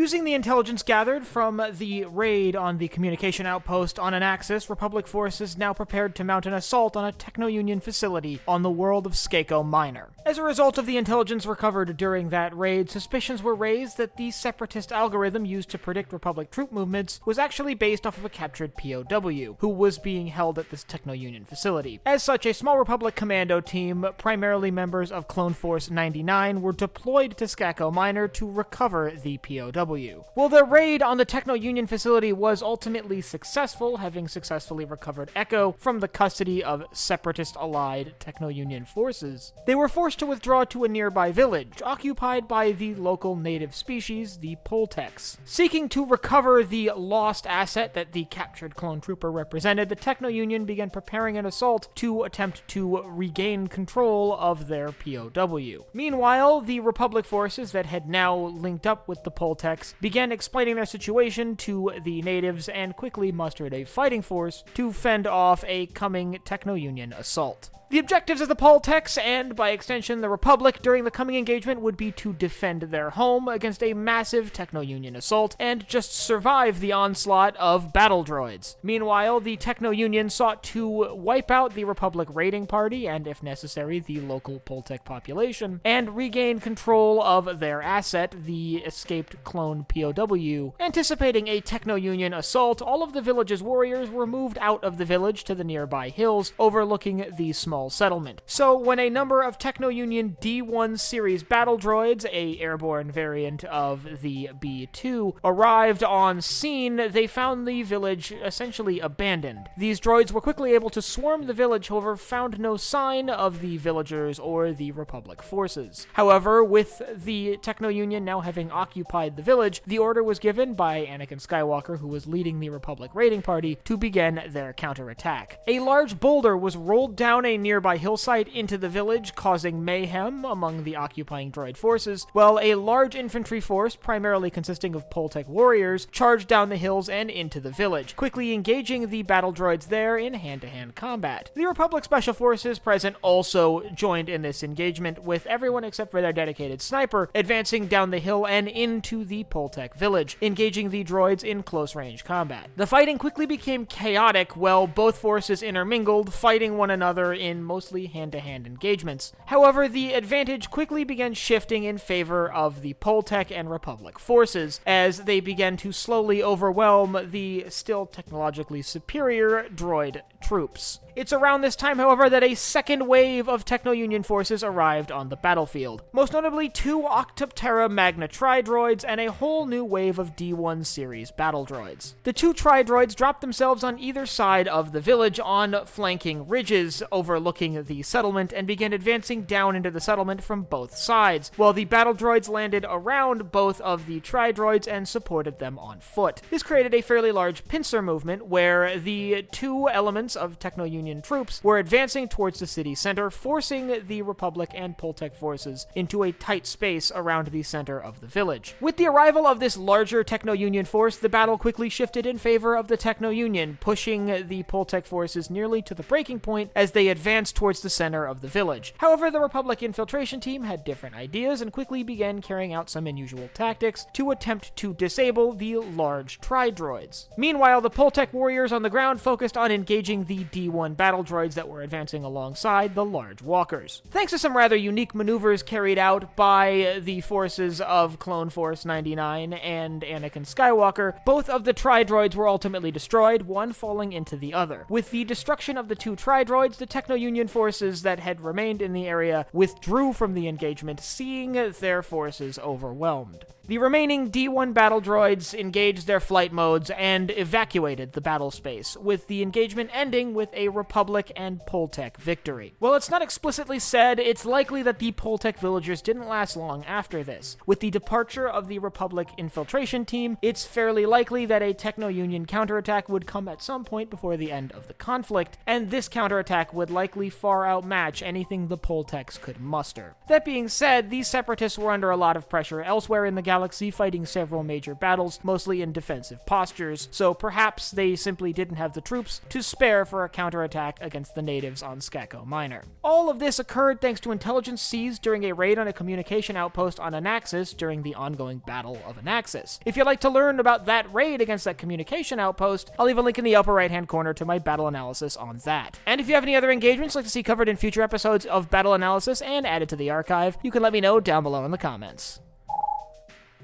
Using the intelligence gathered from the raid on the communication outpost on Anaxes, Republic forces now prepared to mount an assault on a Techno Union facility on the world of Skako Minor. As a result of the intelligence recovered during that raid, suspicions were raised that the separatist algorithm used to predict Republic troop movements was actually based off of a captured POW, who was being held at this Techno Union facility. As such, a small Republic Commando team, primarily members of Clone Force 99, were deployed to Skako Minor to recover the POW. Well, the raid on the Techno Union facility was ultimately successful, having successfully recovered Echo from the custody of separatist-allied Techno Union forces. They were forced to withdraw to a nearby village, occupied by the local native species, the Poletecs. Seeking to recover the lost asset that the captured clone trooper represented, the Techno Union began preparing an assault to attempt to regain control of their POW. Meanwhile, the Republic forces that had now linked up with the Poletecs began explaining their situation to the natives and quickly mustered a fighting force to fend off a coming Techno Union assault. The objectives of the Poletecs, and by extension the Republic, during the coming engagement would be to defend their home against a massive Techno Union assault and just survive the onslaught of battle droids. Meanwhile, the Techno Union sought to wipe out the Republic raiding party, and if necessary, the local Poletec population, and regain control of their asset, the escaped clone POW. Anticipating a Techno Union assault, all of the village's warriors were moved out of the village to the nearby hills, overlooking the small settlement. So when a number of Techno Union D1 series battle droids, a airborne variant of the B2, arrived on scene, they found the village essentially abandoned. These droids were quickly able to swarm the village, however found no sign of the villagers or the Republic forces. However, with the Techno Union now having occupied the village, the order was given by Anakin Skywalker, who was leading the Republic raiding party, to begin their counterattack. A large boulder was rolled down a nearby hillside into the village, causing mayhem among the occupying droid forces, while a large infantry force, primarily consisting of Poletec warriors, charged down the hills and into the village, quickly engaging the battle droids there in hand-to-hand combat. The Republic Special Forces present also joined in this engagement, with everyone except for their dedicated sniper advancing down the hill and into the Poletec village, engaging the droids in close-range combat. The fighting quickly became chaotic, while both forces intermingled, fighting one another in mostly hand-to-hand engagements. However, the advantage quickly began shifting in favor of the Poletec and Republic forces, as they began to slowly overwhelm the still technologically superior droid troops. It's around this time, however, that a second wave of Techno Union forces arrived on the battlefield. Most notably, 2 Octoptera Magna Tri-droids and a whole new wave of D1 series battle droids. The 2 Tri-droids dropped themselves on either side of the village on flanking ridges overlooking the settlement and began advancing down into the settlement from both sides, while the battle droids landed around both of the Tri-droids and supported them on foot. This created a fairly large pincer movement where the 2 elements of Techno Union troops were advancing towards the city center, forcing the Republic and Poletec forces into a tight space around the center of the village. With the arrival of this larger Techno Union force, the battle quickly shifted in favor of the Techno Union, pushing the Poletec forces nearly to the breaking point as they advanced towards the center of the village. However, the Republic infiltration team had different ideas and quickly began carrying out some unusual tactics to attempt to disable the large Tri-droids. Meanwhile, the Poletec warriors on the ground focused on engaging the D1 battle droids that were advancing alongside the large walkers. Thanks to some rather unique maneuvers carried out by the forces of Clone Force 99 and Anakin Skywalker, both of the Tri-droids were ultimately destroyed, one falling into the other. With the destruction of the 2 Tri-droids, the Techno Union forces that had remained in the area withdrew from the engagement, seeing their forces overwhelmed. The remaining D1 battle droids engaged their flight modes and evacuated the battle space, with the engagement ending with a Republic and Poletec victory. While it's not explicitly said, it's likely that the Poletec villagers didn't last long after this. With the departure of the Republic infiltration team, it's fairly likely that a Techno Union counterattack would come at some point before the end of the conflict, and this counterattack would likely far outmatch anything the Poletecs could muster. That being said, these separatists were under a lot of pressure elsewhere in the galaxy, galaxy fighting several major battles, mostly in defensive postures, so perhaps they simply didn't have the troops to spare for a counterattack against the natives on Skako Minor. All of this occurred thanks to intelligence seized during a raid on a communication outpost on Anaxes during the ongoing Battle of Anaxes. If you'd like to learn about that raid against that communication outpost, I'll leave a link in the upper right-hand corner to my battle analysis on that. And if you have any other engagements you'd like to see covered in future episodes of Battle Analysis and added to the archive, you can let me know down below in the comments.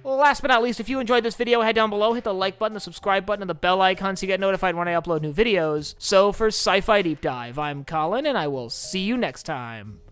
Last but not least, if you enjoyed this video, head down below, hit the like button, the subscribe button, and the bell icon so you get notified when I upload new videos. So for Sci-Fi Deep Dive, I'm Colin, and I will see you next time.